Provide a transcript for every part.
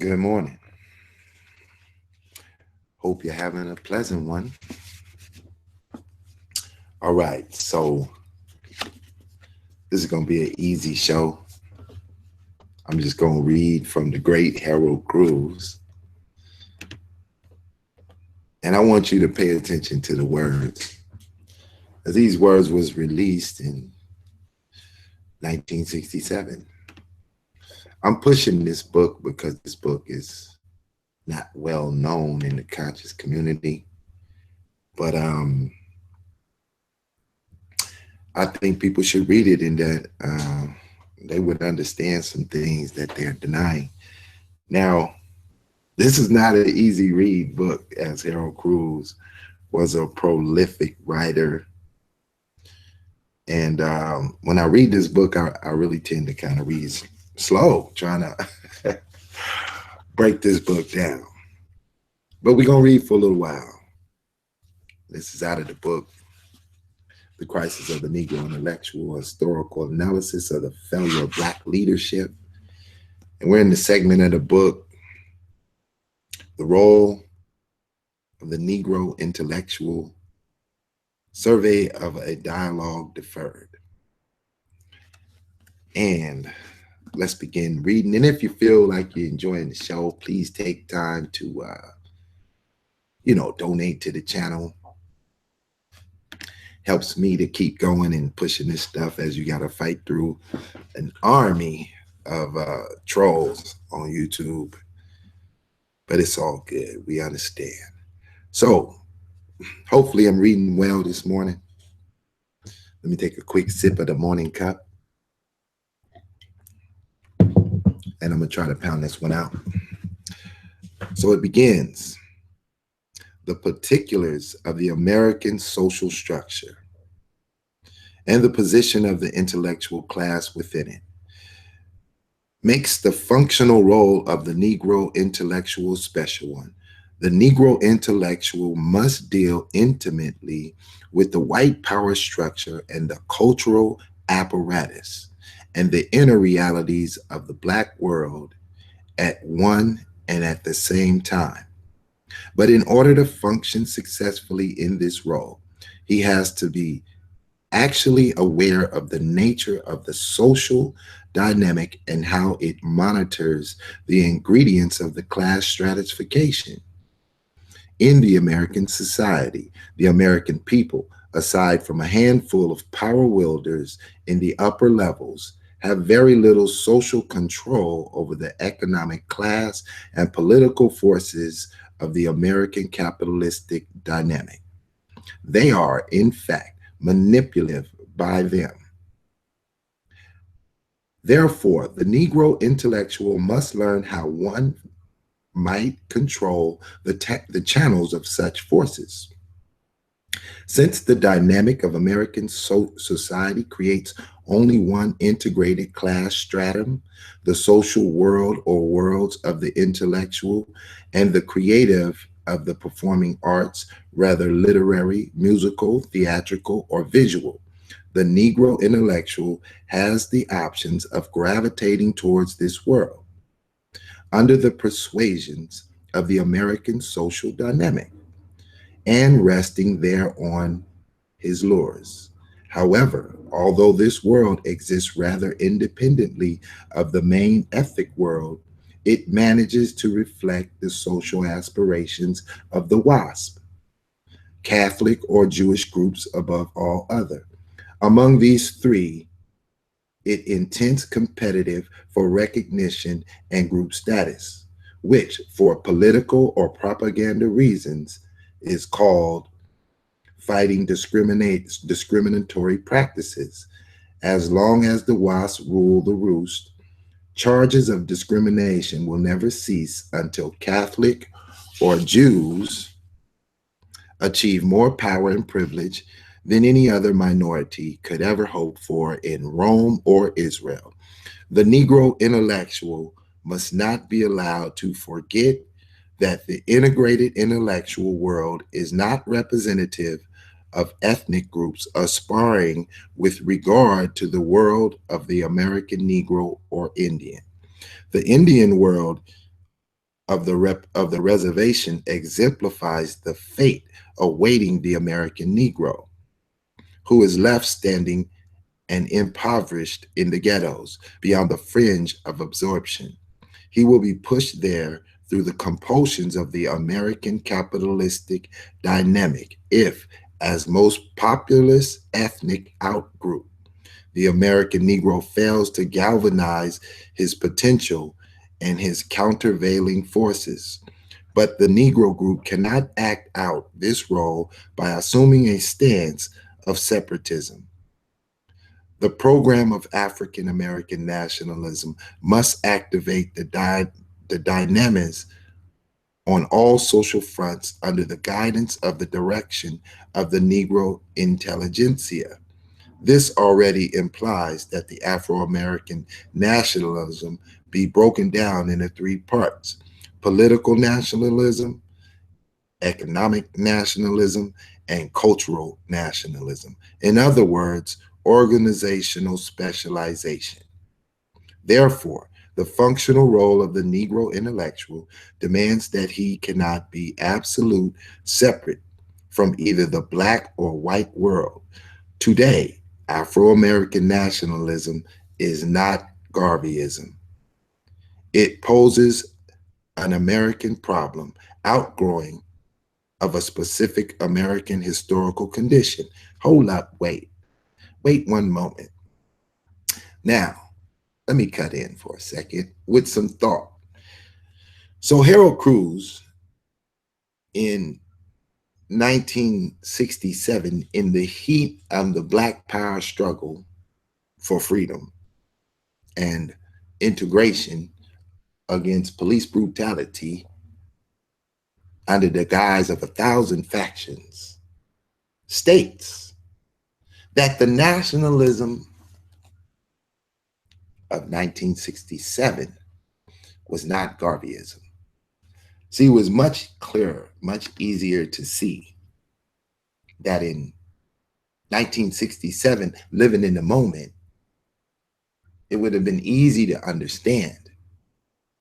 Good morning. Hope you're having a pleasant one. All right, so this is going to be an easy show. I'm just going to read from the great Harold Cruz, and I want you to pay attention to the words. As these words was released in 1967. I'm pushing this book because this book is not well known in the conscious community, but I think people should read it in that they would understand some things that they're denying. Now, this is not an easy read book, as Harold Cruz was a prolific writer. And when I read this book, I really tend to kind of read slow, trying to break this book down. But we're going to read for a little while. This is out of the book, The Crisis of the Negro Intellectual, Historical Analysis of the Failure of Black Leadership. And we're in the segment of the book, The Role of the Negro Intellectual, Survey of a Dialogue Deferred. And let's begin reading. And if you feel like you're enjoying the show, please take time to, donate to the channel. Helps me to keep going and pushing this stuff as you got to fight through an army of trolls on YouTube. But it's all good. We understand. So hopefully I'm reading well this morning. Let me take a quick sip of the morning cup. And I'm going to try to pound this one out. So it begins. The particulars of the American social structure and the position of the intellectual class within it makes the functional role of the Negro intellectual special one. The Negro intellectual must deal intimately with the white power structure and the cultural apparatus and the inner realities of the Black world at one and at the same time. But in order to function successfully in this role, he has to be actually aware of the nature of the social dynamic and how it monitors the ingredients of the class stratification. In the American society, the American people, aside from a handful of power wielders in the upper levels, have very little social control over the economic class and political forces of the American capitalistic dynamic. They are, in fact, manipulative by them. Therefore, the Negro intellectual must learn how one might control the channels of such forces. Since the dynamic of American society creates only one integrated class stratum, the social world or worlds of the intellectual and the creative of the performing arts, whether literary, musical, theatrical, or visual, the Negro intellectual has the options of gravitating towards this world under the persuasions of the American social dynamic and resting there on his lures. However, although this world exists rather independently of the main ethnic world, it manages to reflect the social aspirations of the WASP, Catholic or Jewish groups above all other. Among these three, it intends competitive for recognition and group status, which for political or propaganda reasons is called fighting discriminatory practices. As long as the wasps rule the roost, charges of discrimination will never cease until Catholic or Jews achieve more power and privilege than any other minority could ever hope for in Rome or Israel. The Negro intellectual must not be allowed to forget that the integrated intellectual world is not representative of ethnic groups aspiring with regard to the world of the American Negro or Indian. The Indian world of the reservation exemplifies the fate awaiting the American Negro, who is left standing and impoverished in the ghettos beyond the fringe of absorption. He will be pushed there through the compulsions of the American capitalistic dynamic if, as most populous ethnic outgroup, the American Negro fails to galvanize his potential and his countervailing forces. But the Negro group cannot act out this role by assuming a stance of separatism. The program of African American nationalism must activate the dynamics on all social fronts under the guidance of the direction of the Negro intelligentsia. This already implies that the Afro American nationalism be broken down into three parts: political nationalism, economic nationalism, and cultural nationalism. In other words, organizational specialization. Therefore, the functional role of the Negro intellectual demands that he cannot be absolute separate from either the black or white world. Today, Afro American nationalism is not Garveyism. It poses an American problem outgrowing of a specific American historical condition. Hold up, wait one moment. Now, let me cut in for a second with some thought. So, Harold Cruz in 1967, in the heat of the Black Power struggle for freedom and integration against police brutality under the guise of 1,000 factions, states that the nationalism of 1967 was not Garveyism. See, it was much clearer, much easier to see that in 1967, living in the moment, it would have been easy to understand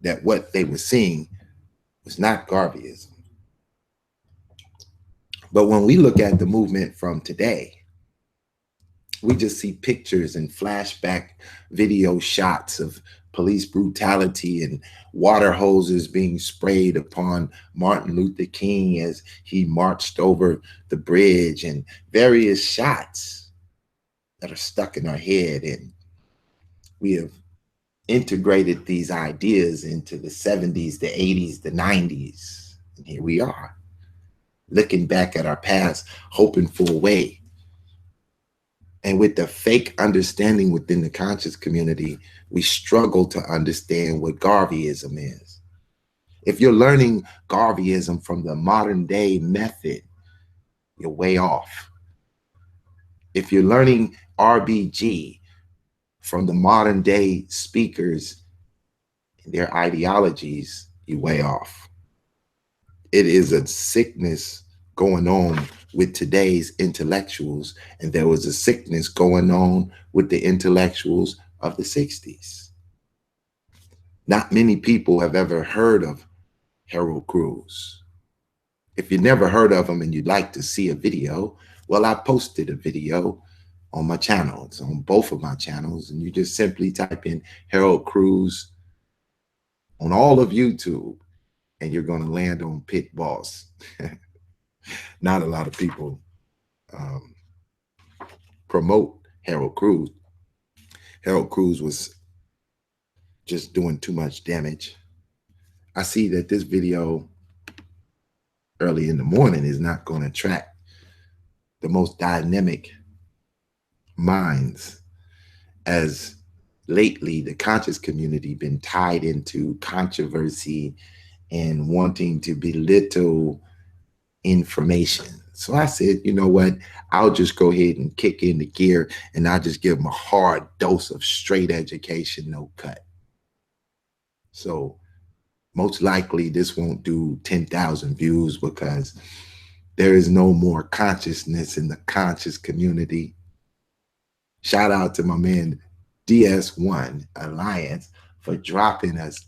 that what they were seeing was not Garveyism. But when we look at the movement from today, we just see pictures and flashback video shots of police brutality and water hoses being sprayed upon Martin Luther King as he marched over the bridge, and various shots that are stuck in our head. And we have integrated these ideas into the 70s, the 80s, the 90s. And here we are, looking back at our past, hoping for a way. And with the fake understanding within the conscious community, we struggle to understand what Garveyism is. If you're learning Garveyism from the modern day method, you're way off. If you're learning RBG from the modern day speakers and their ideologies, you're way off. It is a sickness going on with today's intellectuals, and there was a sickness going on with the intellectuals of the 60s. Not many people have ever heard of Harold Cruz. If you never heard of him and you'd like to see a video, well, I posted a video on my channel. It's on both of my channels, and you just simply type in Harold Cruz on all of YouTube, and you're going to land on Pitt Boss. Not a lot of people promote Harold Cruz. Harold Cruz was just doing too much damage. I see that this video early in the morning is not going to attract the most dynamic minds, as lately the conscious community been tied into controversy and wanting to belittle information. So I said, you know what, I'll just go ahead and kick in the gear, and I'll just give them a hard dose of straight education, no cut. So most likely this won't do 10,000 views because there is no more consciousness in the conscious community. Shout out to my man DS1 Alliance for dropping us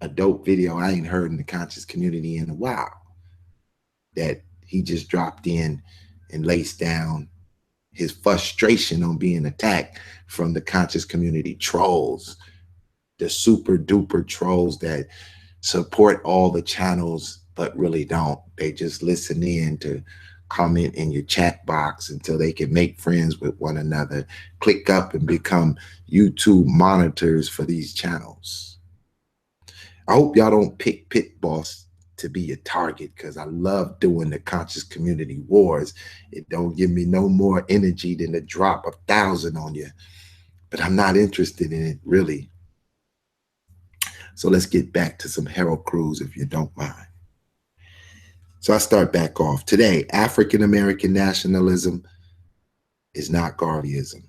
a dope video I ain't heard in the conscious community in a while, that he just dropped in and laced down his frustration on being attacked from the conscious community trolls, the super duper trolls that support all the channels but really don't. They just listen in to comment in your chat box until they can make friends with one another, click up and become YouTube monitors for these channels. I hope y'all don't pick Pit Boss to be a target, because I love doing the conscious community wars. It don't give me no more energy than to drop 1,000 on you, but I'm not interested in it really. So let's get back to some Harold Cruz, if you don't mind. So I start back off. Today, African American nationalism is not Garveyism.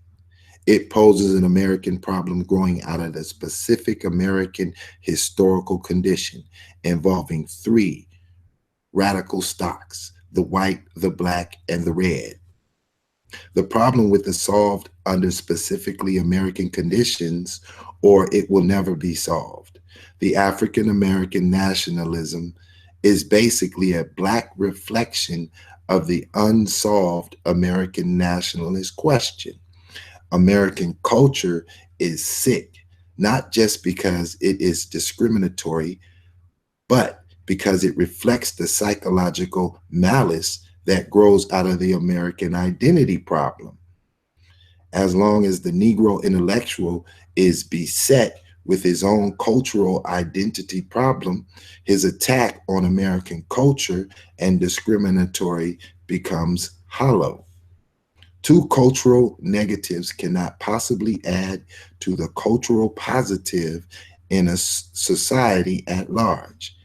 It poses an American problem growing out of the specific American historical condition involving three radical stocks: the white, the black, and the red. The problem with is solved under specifically American conditions, or it will never be solved. The African American nationalism is basically a black reflection of the unsolved American nationalist question. American culture is sick, not just because it is discriminatory, but because it reflects the psychological malice that grows out of the American identity problem. As long as the Negro intellectual is beset with his own cultural identity problem, his attack on American culture and discriminatory becomes hollow. Two cultural negatives cannot possibly add to the cultural positive in a society at large.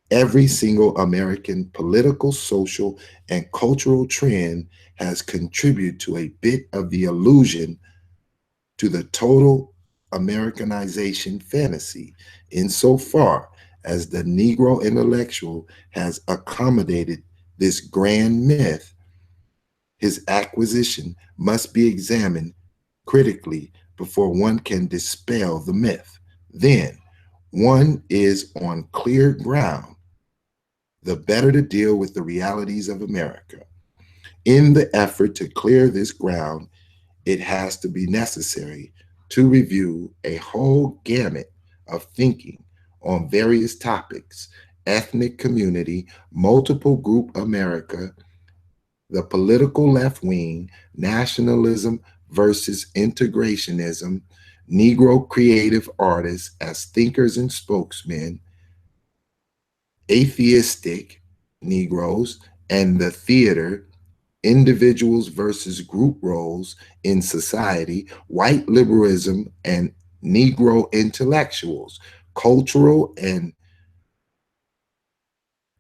Every single American political, social, and cultural trend has contributed to a bit of the illusion to the total Americanization fantasy, insofar as the Negro intellectual has accommodated this grand myth. His acquisition must be examined critically before one can dispel the myth. Then one is on clear ground, the better to deal with the realities of America. In the effort to clear this ground, it has to be necessary to review a whole gamut of thinking on various topics: ethnic community, multiple group America, the political left wing, nationalism versus integrationism, Negro creative artists as thinkers and spokesmen, atheistic Negroes and the theater, individuals versus group roles in society, white liberalism and Negro intellectuals, cultural and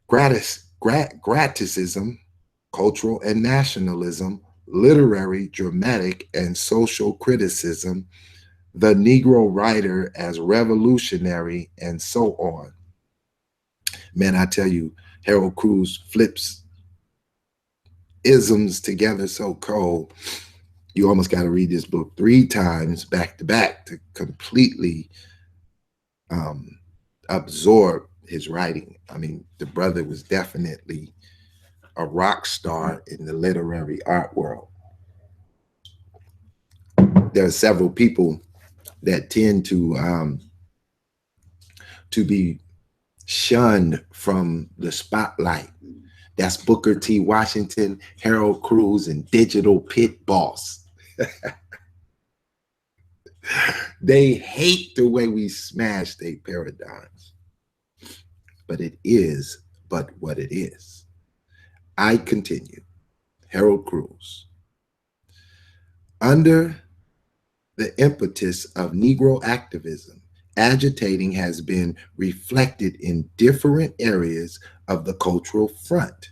graticism, cultural and nationalism, literary, dramatic, and social criticism, the Negro writer as revolutionary, and so on. Man, I tell you, Harold Cruz flips isms together so cold. You almost got to read this book 3 times back to back to completely absorb his writing. I mean, the brother was definitely a rock star in the literary art world. There are several people that tend to be shunned from the spotlight. That's Booker T. Washington, Harold Cruz, and Digital Pit Boss. They hate the way we smash their paradigms. But it is but what it is. I continue. Harold Cruz. Under the impetus of Negro activism, agitating has been reflected in different areas of the cultural front.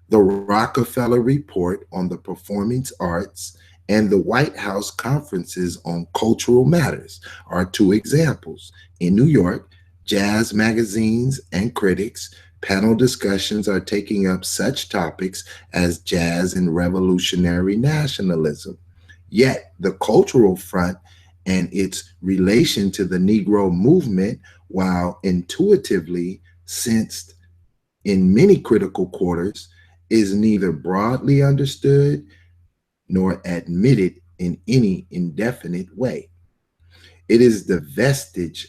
The Rockefeller Report on the Performing Arts and the White House Conferences on Cultural Matters are 2 examples. In New York, jazz magazines and critics panel discussions are taking up such topics as jazz and revolutionary nationalism. Yet the cultural front and its relation to the Negro movement, while intuitively sensed in many critical quarters, is neither broadly understood nor admitted in any indefinite way. It is the vestige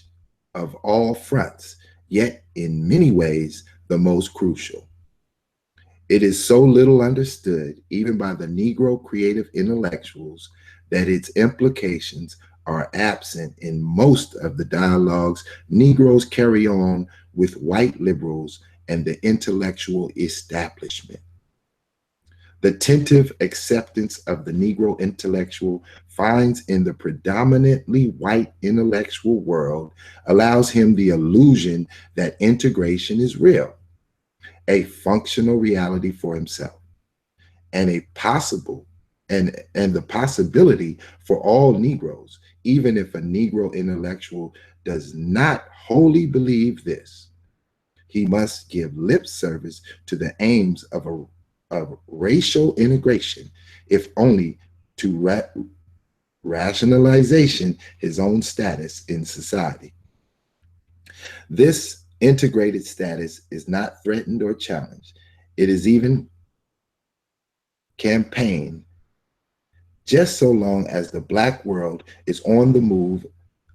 of all fronts, yet in many ways the most crucial. It is so little understood, even by the Negro creative intellectuals, that its implications are absent in most of the dialogues Negroes carry on with white liberals and the intellectual establishment. The tentative acceptance of the Negro intellectual finds in the predominantly white intellectual world allows him the illusion that integration is real, a functional reality for himself, and a possible and the possibility for all Negroes, even if a Negro intellectual does not wholly believe this. He must give lip service to the aims of racial integration, if only to rationalization his own status in society. This integrated status is not threatened or challenged. It is even campaigned just so long as the Black world is on the move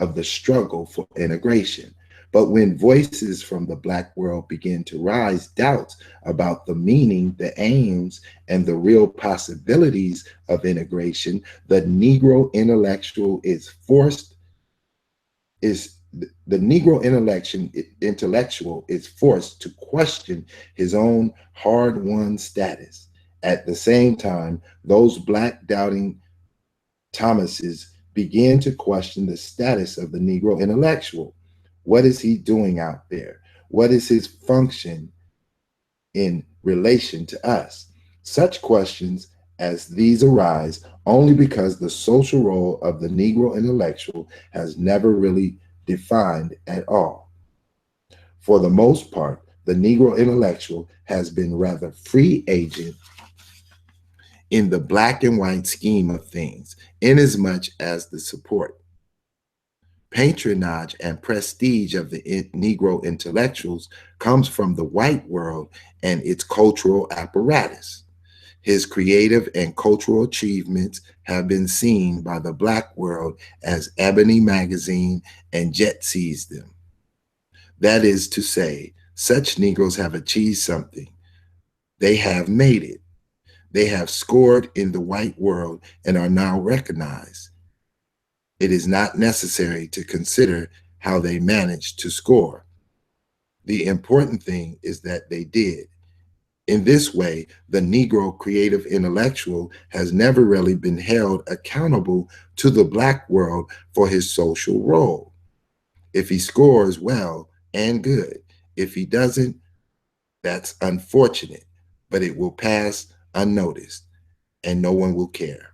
of the struggle for integration. But when voices from the Black world begin to rise doubts about the meaning, the aims, and the real possibilities of integration, the Negro intellectual is forced is the Negro intellectual is forced to question his own hard-won status. At the same time, those Black doubting Thomases began to question the status of the Negro intellectual. What is he doing out there? What is his function in relation to us? Such questions as these arise only because the social role of the Negro intellectual has never really defined at all. For the most part, the Negro intellectual has been rather free agent in the black and white scheme of things, inasmuch as the support, patronage, and prestige of the Negro intellectuals comes from the white world and its cultural apparatus. His creative and cultural achievements have been seen by the Black world as Ebony Magazine and Jet sees them. That is to say, such Negroes have achieved something. They have made it. They have scored in the white world and are now recognized. It is not necessary to consider how they managed to score. The important thing is that they did. In this way, the Negro creative intellectual has never really been held accountable to the Black world for his social role. If he scores, well and good. If he doesn't, that's unfortunate, but it will pass unnoticed and no one will care.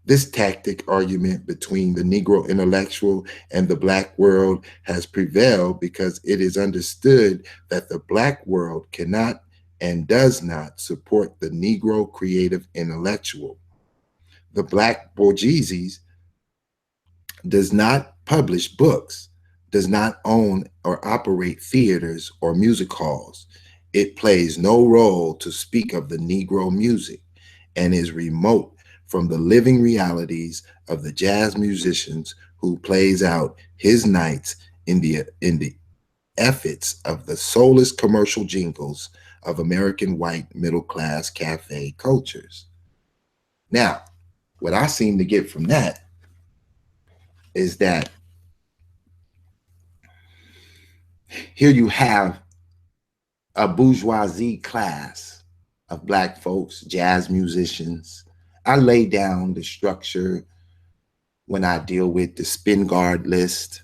This tactic argument between the Negro intellectual and the Black world has prevailed because it is understood that the Black world cannot and does not support the Negro creative intellectual. The Black bourgeoisie does not publish books, does not own or operate theaters or music halls. It plays no role to speak of the Negro music and is remote from the living realities of the jazz musicians who plays out his nights in the efforts of the soulless commercial jingles of American white middle class cafe cultures. Now, what I seem to get from that is that here you have a bourgeoisie class of Black folks, jazz musicians. I lay down the structure when I deal with the spin guard list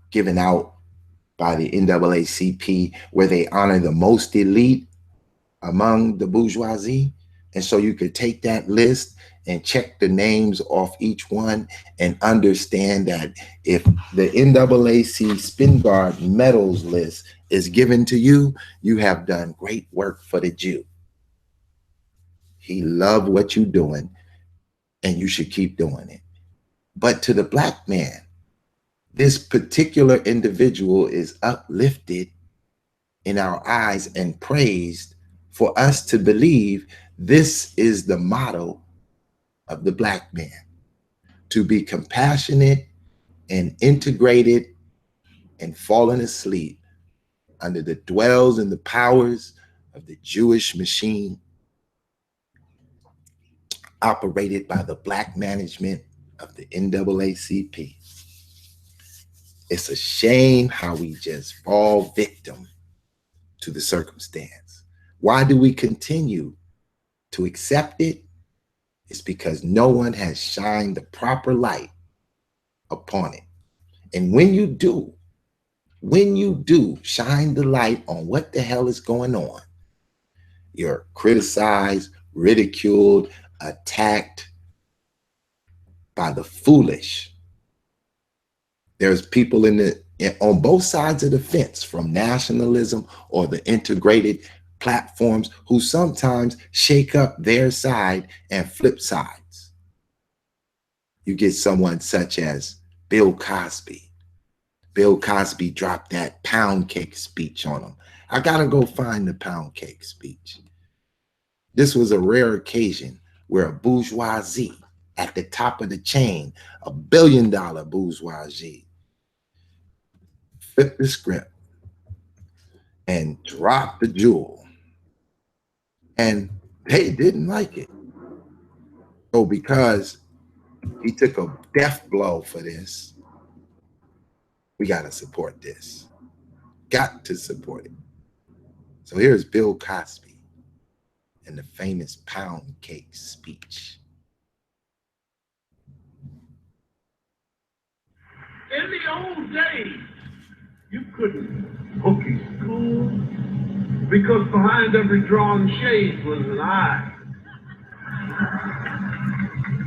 given out by the NAACP, where they honor the most elite among the bourgeoisie. And so you could take that list and check the names off each one and understand that if the NAAC Spin Guard medals list is given to you, you have done great work for the Jew. He loved what you're doing and you should keep doing it. But to the black man, this particular individual is uplifted in our eyes and praised for us to believe this is the motto of the black man, to be compassionate and integrated and fallen asleep under the dwells and the powers of the Jewish machine operated by the black management of the NAACP. It's a shame how we just fall victim to the circumstance. Why do we continue to accept it? It's because no one has shined the proper light upon it. And when you do shine the light on what the hell is going on, you're criticized, ridiculed, attacked by the foolish. There's people on both sides of the fence, from nationalism or the integrated platforms, who sometimes shake up their side and flip sides. You get someone such as Bill Cosby. Bill Cosby dropped that pound cake speech on him. I gotta go find the pound cake speech. This was a rare occasion where a bourgeoisie at the top of the chain, $1 billion bourgeoisie, flipped the script and dropped the jewel. And they didn't like it. So because he took a death blow for this, we got to support this. Got to support it. So here's Bill Cosby and the famous pound cake speech. In the old days, you couldn't cookie school because behind every drawn shade was an eye.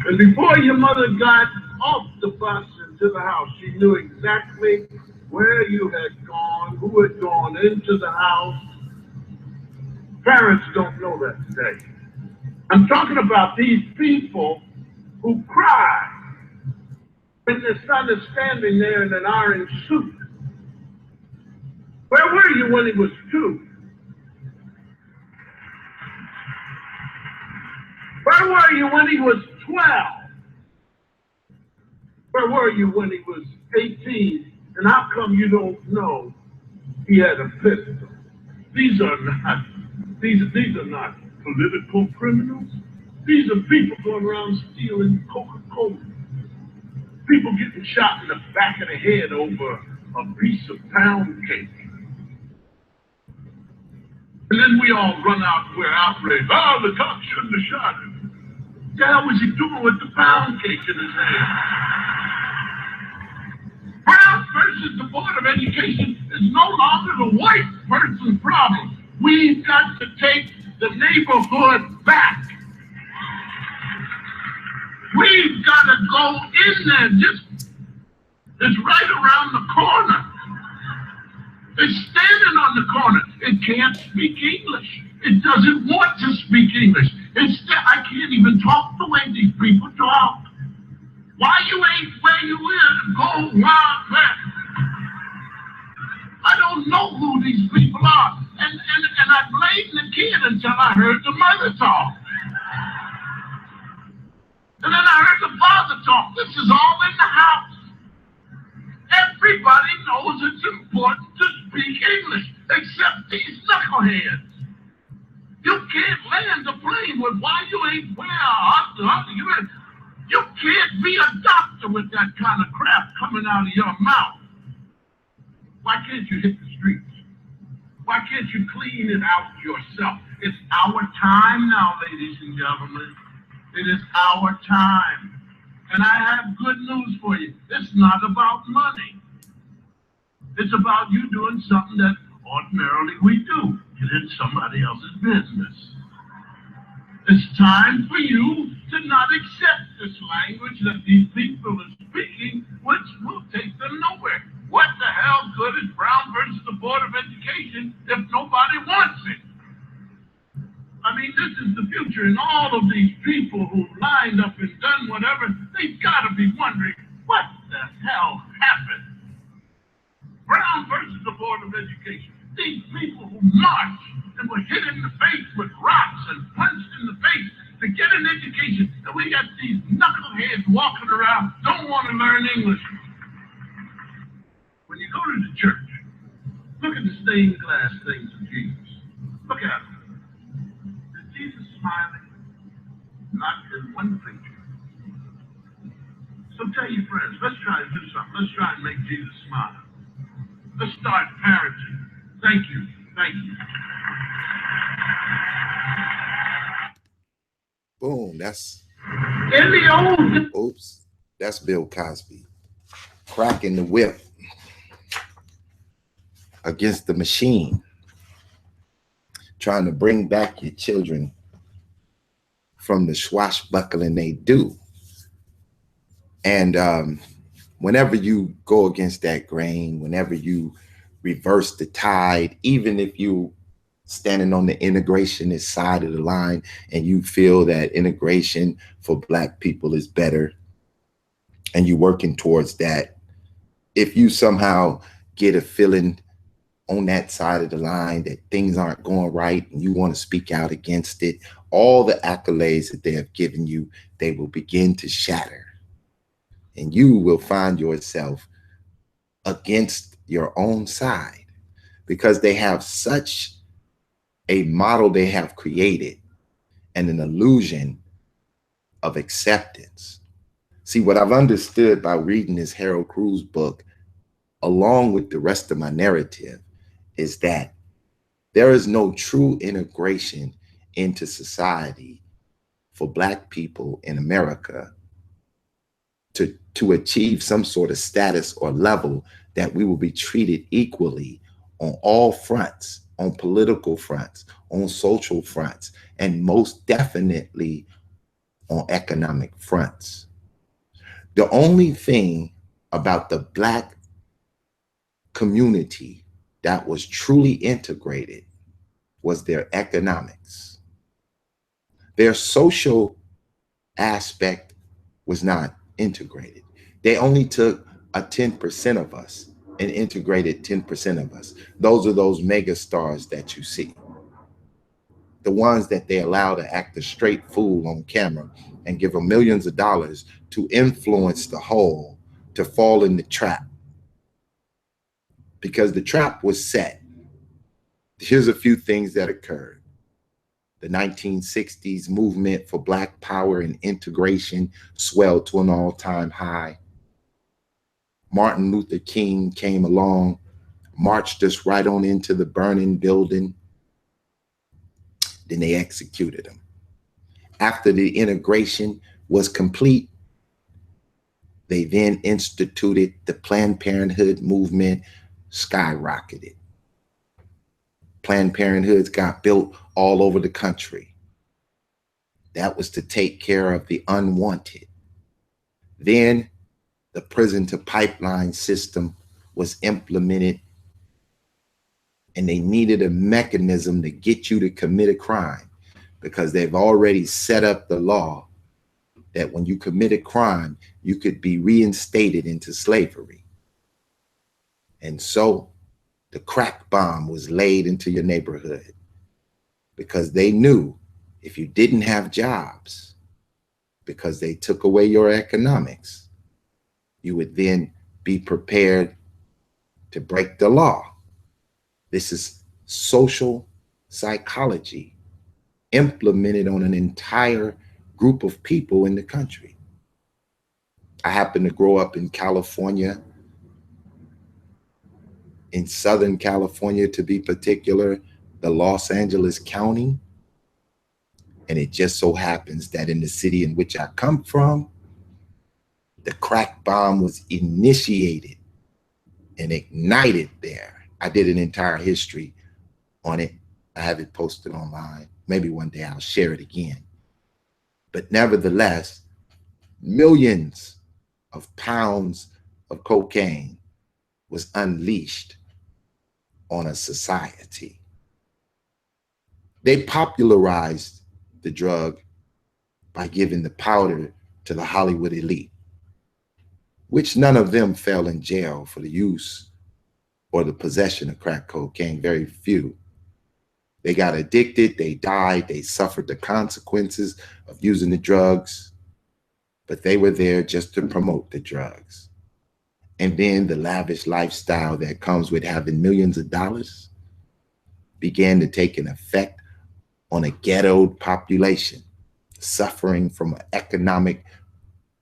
And before your mother got off the bus into the house, she knew exactly where you had gone, who had gone into the house. Parents don't know that today. I'm talking about these people who cry when the son is standing there in an orange suit. Where were you when he was 2? Where were you when he was 12? Where were you when he was 18? And how come you don't know he had a pistol? These are not political criminals. These are people going around stealing Coca-Cola. People getting shot in the back of the head over a piece of pound cake. And then we all run out and we're outraged. Oh, the cop shouldn't have shot him. What the hell was he doing with the pound cake in his hand? Brown versus the Board of Education is no longer the white person's problem. We've got to take the neighborhood back. We've got to go in there. It's right around the corner. It's standing on the corner. It can't speak English. It doesn't want to speak English. I can't even talk the way these people talk. Why you ain't where you is? Go wild west. I don't know who these people are. And I blamed the kid until I heard the mother talk. And then I heard the father talk. This is all in the house. Everybody knows it's important to speak English, except these knuckleheads. You can't land a plane with why you ain't where. You can't be a doctor with that kind of crap coming out of your mouth. Why can't you hit the streets? Why can't you clean it out yourself? It's our time now, ladies and gentlemen. It is our time. And I have good news for you. It's not about money. It's about you doing something that ordinarily we do. Get in somebody else's business. It's time for you to not accept this language that these people are speaking, which will take them nowhere. What the hell good is Brown versus the Board of Education if nobody wants it? I mean, this is the future, and all of these people who lined up and done whatever, they've got to be wondering, what the hell happened? Brown versus the Board of Education. These people who marched and were hit in the face with rocks and punched in the face to get an education. And we got these knuckleheads walking around, don't want to learn English. When you go to the church, look at the stained glass things of Jesus. Look at them. Is Jesus smiling? Not in one picture. So tell your friends, let's try to do something. Let's try and make Jesus smile. Let's start parenting. Thank you. Thank you. Boom. That's In the old oops. That's Bill Cosby cracking the whip against the machine, trying to bring back your children from the swashbuckling they do. And whenever you go against that grain, whenever you reverse the tide, even if you standing on the integrationist side of the line and you feel that integration for Black people is better and you're working towards that, if you somehow get a feeling on that side of the line that things aren't going right and you want to speak out against it, all the accolades that they have given you, they will begin to shatter. And you will find yourself against your own side because they have such a model they have created and an illusion of acceptance. See, what I've understood by reading this Harold Cruz book, along with the rest of my narrative, is that there is no true integration into society for Black people in America to achieve some sort of status or level that we will be treated equally on all fronts, on political fronts, on social fronts, and most definitely on economic fronts. The only thing about the Black community that was truly integrated was their economics. Their social aspect was not integrated. They only took a 10% of us and integrated 10% of us. Those are those mega stars that you see. The ones that they allow to act a straight fool on camera and give them millions of dollars to influence the whole to fall in the trap. Because the trap was set. Here's a few things that occurred. The 1960s movement for Black power and integration swelled to an all-time high. Martin Luther King came along, marched us right on into the burning building. Then they executed him. After the integration was complete, they then instituted the Planned Parenthood movement, skyrocketed. Planned Parenthoods got built all over the country. That was to take care of the unwanted. Then the prison to pipeline system was implemented, and they needed a mechanism to get you to commit a crime because they've already set up the law that when you commit a crime, you could be reinstated into slavery. And so the crack bomb was laid into your neighborhood because they knew if you didn't have jobs, because they took away your economics, you would then be prepared to break the law. This is social psychology implemented on an entire group of people in the country. I happen to grow up in California, in Southern California to be particular, the Los Angeles County. And it just so happens that in the city in which I come from, the crack bomb was initiated and ignited there. I did an entire history on it. I have it posted online. Maybe one day I'll share it again. But nevertheless, millions of pounds of cocaine was unleashed on a society. They popularized the drug by giving the powder to the Hollywood elite, which none of them fell in jail for the use or the possession of crack cocaine. Very few. They got addicted, they died, they suffered the consequences of using the drugs, but they were there just to promote the drugs. And then the lavish lifestyle that comes with having millions of dollars began to take an effect on a ghettoed population suffering from economic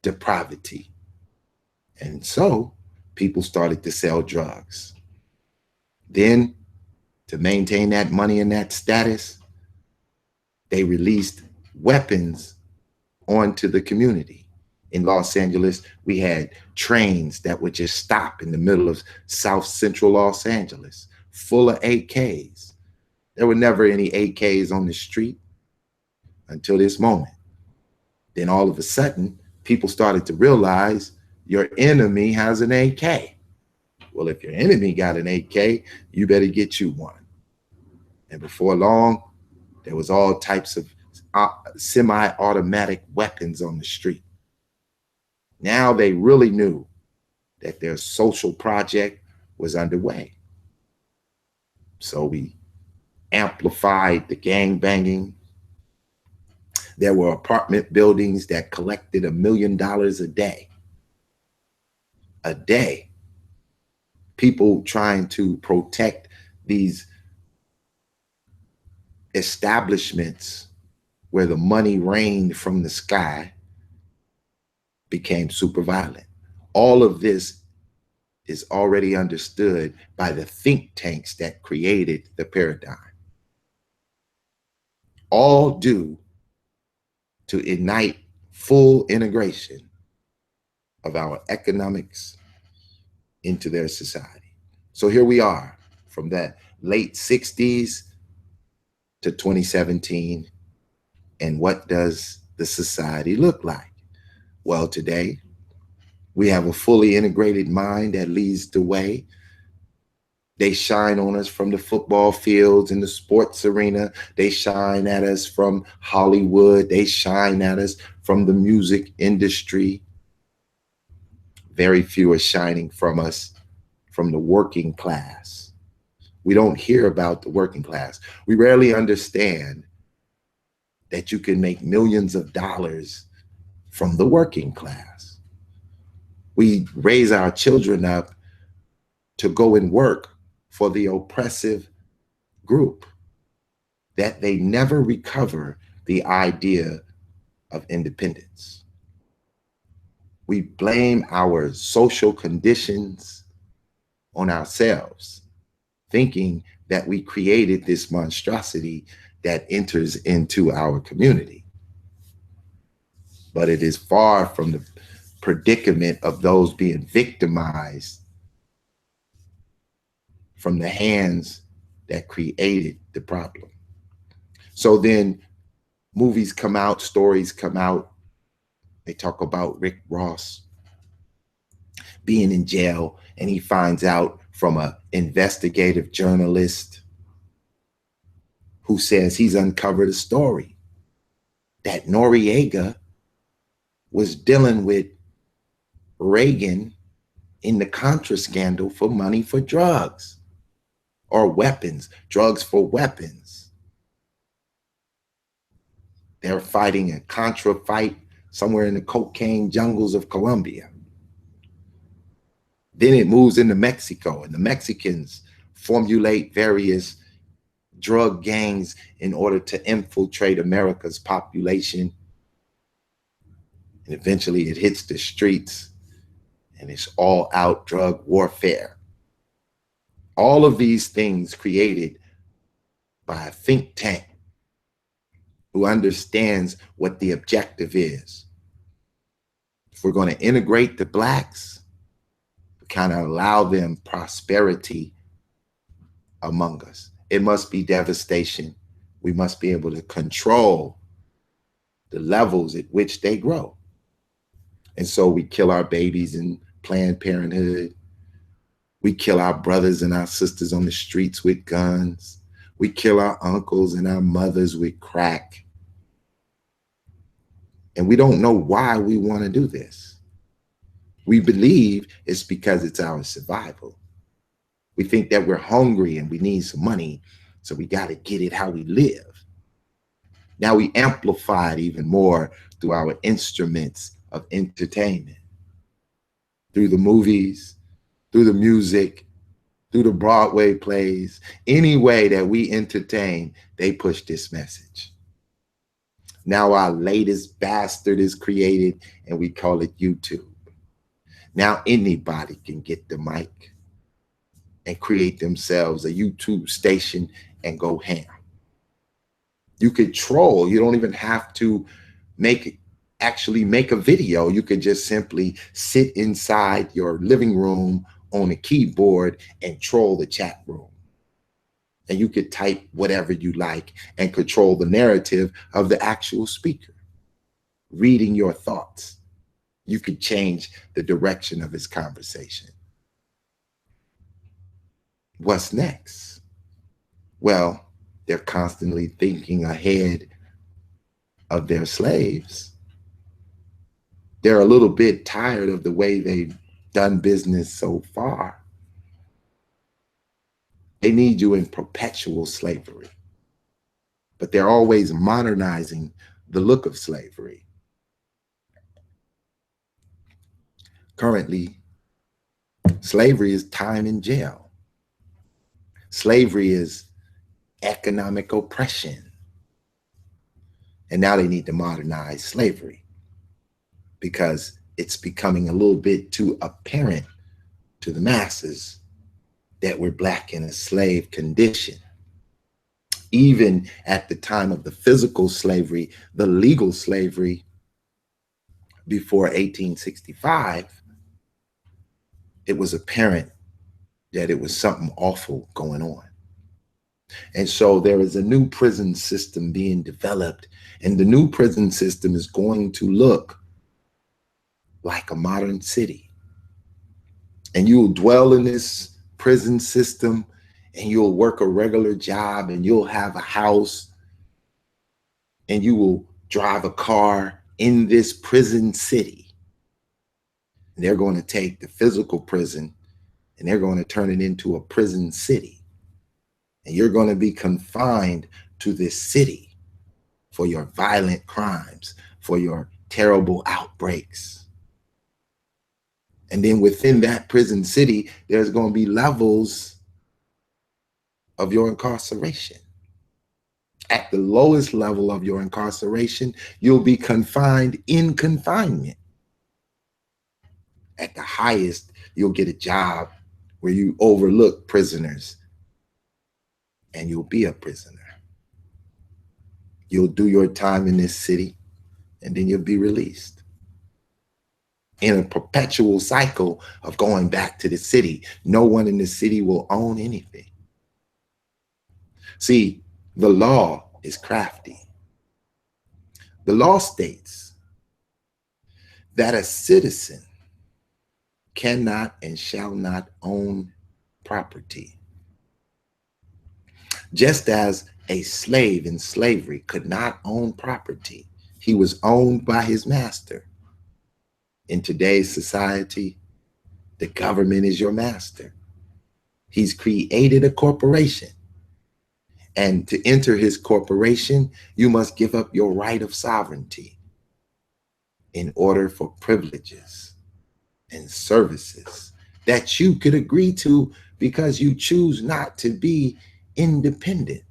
depravity. And so people started to sell drugs. Then, to maintain that money and that status, they released weapons onto the community. In Los Angeles, we had trains that would just stop in the middle of South Central Los Angeles, full of AKs. There were never any AKs on the street until this moment. Then all of a sudden, people started to realize your enemy has an AK. Well, if your enemy got an AK, you better get you one. And before long, there was all types of semi-automatic weapons on the street. Now they really knew that their social project was underway. So we amplified the gang banging. There were apartment buildings that collected $1 million a day. A day. People trying to protect these establishments where the money rained from the sky became super violent. All of this is already understood by the think tanks that created the paradigm. All due to ignite full integration of our economics into their society. So here we are from that late 60s to 2017. And what does the society look like? Well, today we have a fully integrated mind that leads the way. They shine on us from the football fields and the sports arena. They shine at us from Hollywood. They shine at us from the music industry. Very few are shining from us from the working class. We don't hear about the working class. We rarely understand that you can make millions of dollars from the working class. We raise our children up to go and work for the oppressive group, that they never recover the idea of independence. We blame our social conditions on ourselves, thinking that we created this monstrosity that enters into our community. But it is far from the predicament of those being victimized from the hands that created the problem. So then movies come out, stories come out. They talk about Rick Ross being in jail, and he finds out from an investigative journalist who says he's uncovered a story that Noriega was dealing with Reagan in the Contra scandal for money for drugs or weapons, drugs for weapons. They're fighting a Contra fight somewhere in the cocaine jungles of Colombia. Then it moves into Mexico, and the Mexicans formulate various drug gangs in order to infiltrate America's population. And eventually it hits the streets, and it's all out drug warfare. All of these things created by a think tank who understands what the objective is. If we're going to integrate the blacks, we kind of allow them prosperity among us. It must be devastation. We must be able to control the levels at which they grow. And so we kill our babies in Planned Parenthood. We kill our brothers and our sisters on the streets with guns. We kill our uncles and our mothers with crack. And we don't know why we want to do this. We believe it's because it's our survival. We think that we're hungry and we need some money, so we got to get it how we live. Now we amplify it even more through our instruments of entertainment, through the movies, through the music, through the Broadway plays. Any way that we entertain, they push this message. Now our latest bastard is created and we call it YouTube. Now anybody can get the mic and create themselves a YouTube station and go ham. You could troll. You don't even have to make actually make a video. You could just simply sit inside your living room on a keyboard and troll the chat room. And you could type whatever you like and control the narrative of the actual speaker, reading your thoughts. You could change the direction of his conversation. What's next? Well, they're constantly thinking ahead of their slaves. They're a little bit tired of the way they've done business so far. They need you in perpetual slavery, but they're always modernizing the look of slavery. Currently, slavery is time in jail. Slavery is economic oppression. And now they need to modernize slavery because it's becoming a little bit too apparent to the masses that we're black in a slave condition. Even at the time of the physical slavery, the legal slavery before 1865, it was apparent that it was something awful going on. And so there is a new prison system being developed, and the new prison system is going to look like a modern city. And you'll dwell in this prison system and you'll work a regular job and you'll have a house and you will drive a car in this prison city. And they're going to take the physical prison and they're going to turn it into a prison city. And you're going to be confined to this city for your violent crimes, for your terrible outbreaks. And then within that prison city, there's going to be levels of your incarceration. At the lowest level of your incarceration, you'll be confined in confinement. At the highest, you'll get a job where you overlook prisoners and you'll be a prisoner. You'll do your time in this city and then you'll be released. In a perpetual cycle of going back to the city, no one in the city will own anything. See, the law is crafty. The law states that a citizen cannot and shall not own property. Just as a slave in slavery could not own property, he was owned by his master. In today's society, the government is your master. He's created a corporation. And to enter his corporation, you must give up your right of sovereignty in order for privileges and services that you could agree to because you choose not to be independent.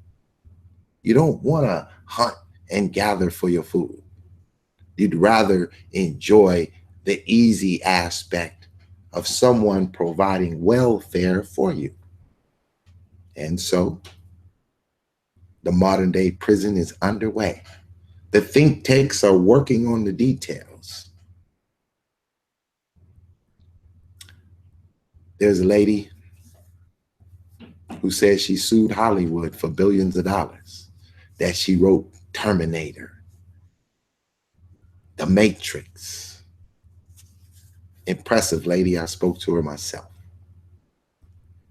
You don't want to hunt and gather for your food. You'd rather enjoy the easy aspect of someone providing welfare for you. And so the modern day prison is underway. The think tanks are working on the details. There's a lady who says she sued Hollywood for billions of dollars, that she wrote Terminator, The Matrix. Impressive lady. I spoke to her myself.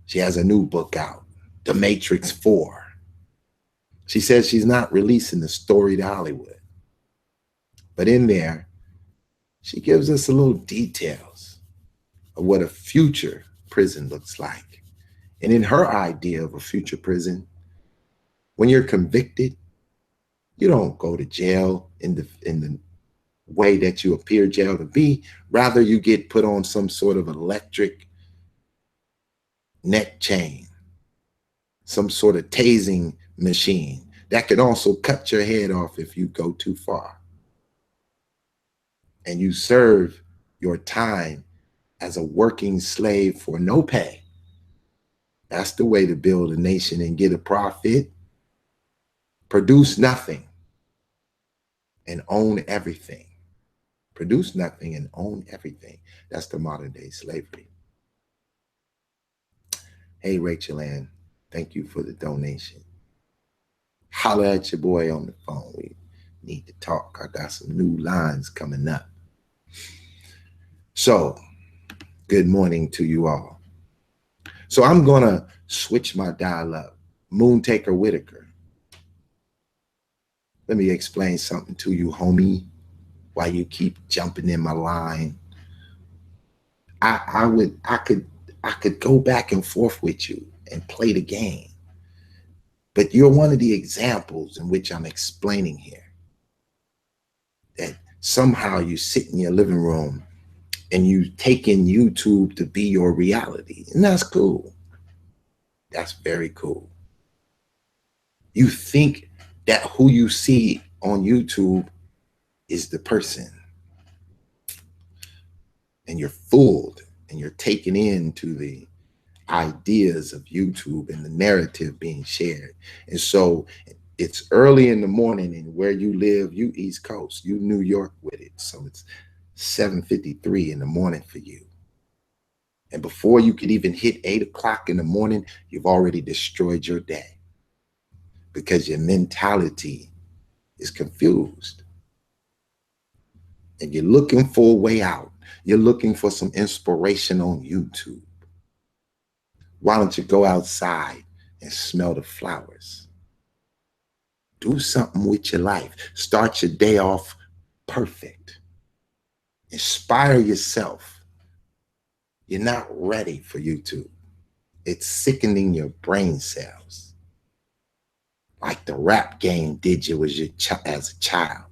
She has a new book out, The Matrix 4. She says she's not releasing the story to Hollywood. But in there, she gives us a little details of what a future prison looks like. And in her idea of a future prison, when you're convicted, you don't go to jail in the way that you appear jail to be. Rather, you get put on some sort of electric neck chain, some sort of tasing machine that can also cut your head off if you go too far. And you serve your time as a working slave for no pay. That's the way to build a nation and get a profit. Produce nothing and own everything. Produce nothing and own everything. That's the modern day slavery. Hey, Rachel Ann, thank you for the donation. Holler at your boy on the phone. We need to talk. I got some new lines coming up. So, good morning to you all. So, I'm going to switch my dial up. Moontaker Whitaker. Let me explain something to you, homie, while you keep jumping in my line. I could go back and forth with you and play the game. But you're one of the examples in which I'm explaining here. That somehow you sit in your living room and you take in YouTube to be your reality. And that's cool. That's very cool. You think that who you see on YouTube is the person. And you're fooled and you're taken into the ideas of YouTube and the narrative being shared. And so it's early in the morning, and where you live, you East Coast, you New York with it. So it's 7:53 in the morning for you. And before you could even hit 8 o'clock in the morning, you've already destroyed your day because your mentality is confused. And you're looking for a way out. You're looking for some inspiration on YouTube. Why don't you go outside and smell the flowers? Do something with your life. Start your day off perfect. Inspire yourself. You're not ready for YouTube. It's sickening your brain cells. Like the rap game did you as a child.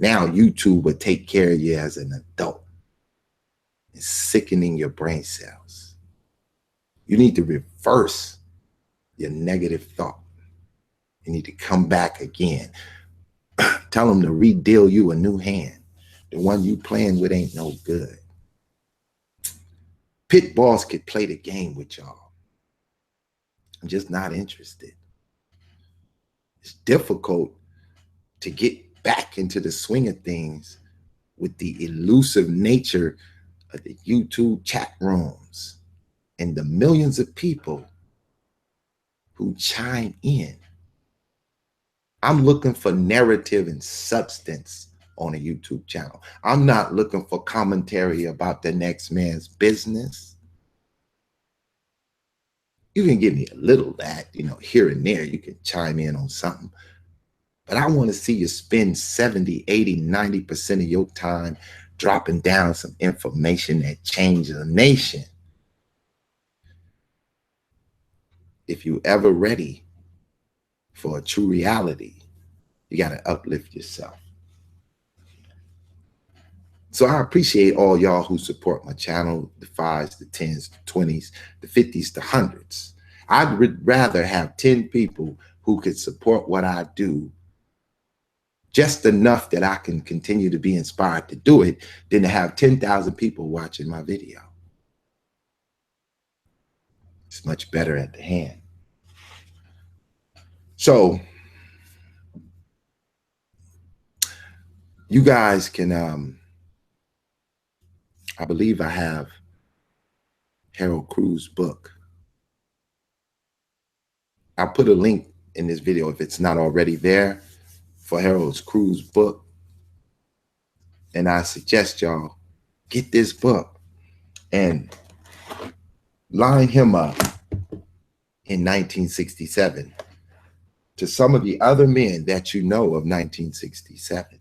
Now YouTube will take care of you as an adult. It's sickening your brain cells. You need to reverse your negative thought. You need to come back again. Tell them to redeal you a new hand. The one you playing with ain't no good. Pitt boss could play the game with y'all. I'm just not interested. It's difficult to get back into the swing of things with the elusive nature of the YouTube chat rooms and the millions of people who chime in. I'm looking for narrative and substance on a YouTube channel. I'm not looking for commentary about the next man's business. You can give me a little of that, here and there. You can chime in on something. But I want to see you spend 70, 80, 90% of your time dropping down some information that changes a nation. If you ever ready for a true reality, you got to uplift yourself. So I appreciate all y'all who support my channel, the 5s, the 10s, the 20s, the 50s, the 100s. I'd rather have 10 people who could support what I do just enough that I can continue to be inspired to do it than to have 10,000 people watching my video. It's much better at the hand. So you guys can, I believe I have Harold Cruz's book. I'll put a link in this video if it's not already there for Harold Cruz's book. And I suggest y'all get this book and line him up in 1967 to some of the other men that you know of 1967.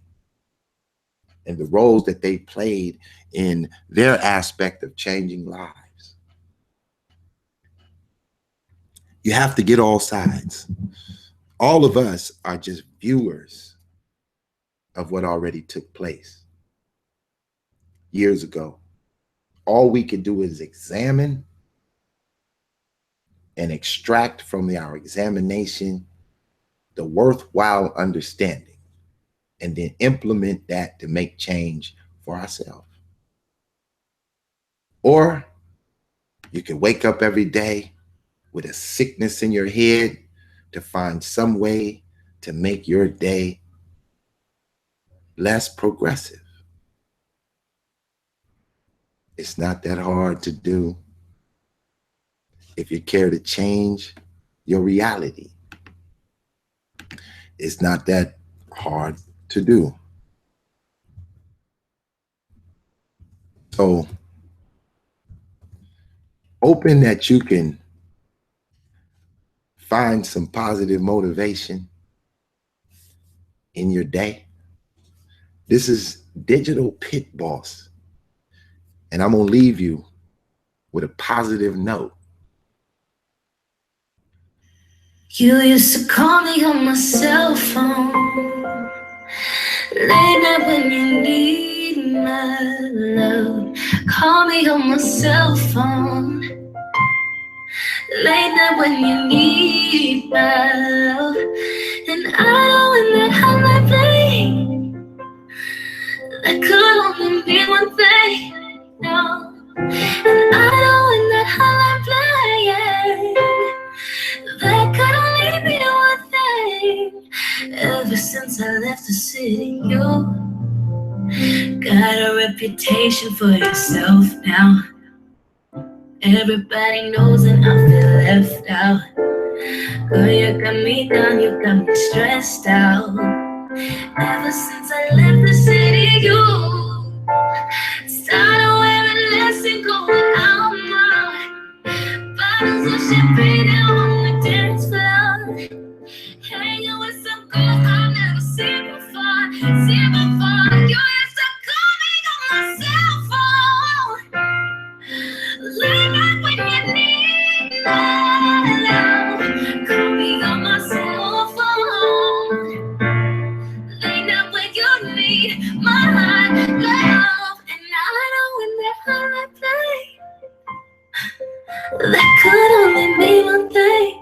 and the roles that they played in their aspect of changing lives. You have to get all sides. All of us are just viewers of what already took place years ago. All we can do is examine and extract from our examination the worthwhile understanding, and then implement that to make change for ourselves. Or you can wake up every day with a sickness in your head to find some way to make your day less progressive. It's not that hard to do if you care to change your reality. It's not that hard to do. So, hoping that you can find some positive motivation in your day. This is Digital Pit Boss, and I'm going to leave you with a positive note. You used to call me on my cell phone late night when you need my love. Call me on my cell phone late night when you need my love. And I know when that hotline bling, that could only mean one thing. No. And I know when that hotline bling, that could only be one thing. Ever since I left the city, you got a reputation for yourself now. Everybody knows and I feel left out. Girl, you got me down, you got me stressed out. Ever since I left the city, you started wearing less and going out more. Bottles of champagne on the dance floor. Hanging with some girls I've never seen before. You used to call me on my cell phone late night when you need my love. Call me on my cell phone late night when you need my love. And I know when that hotline play, that could only mean one thing.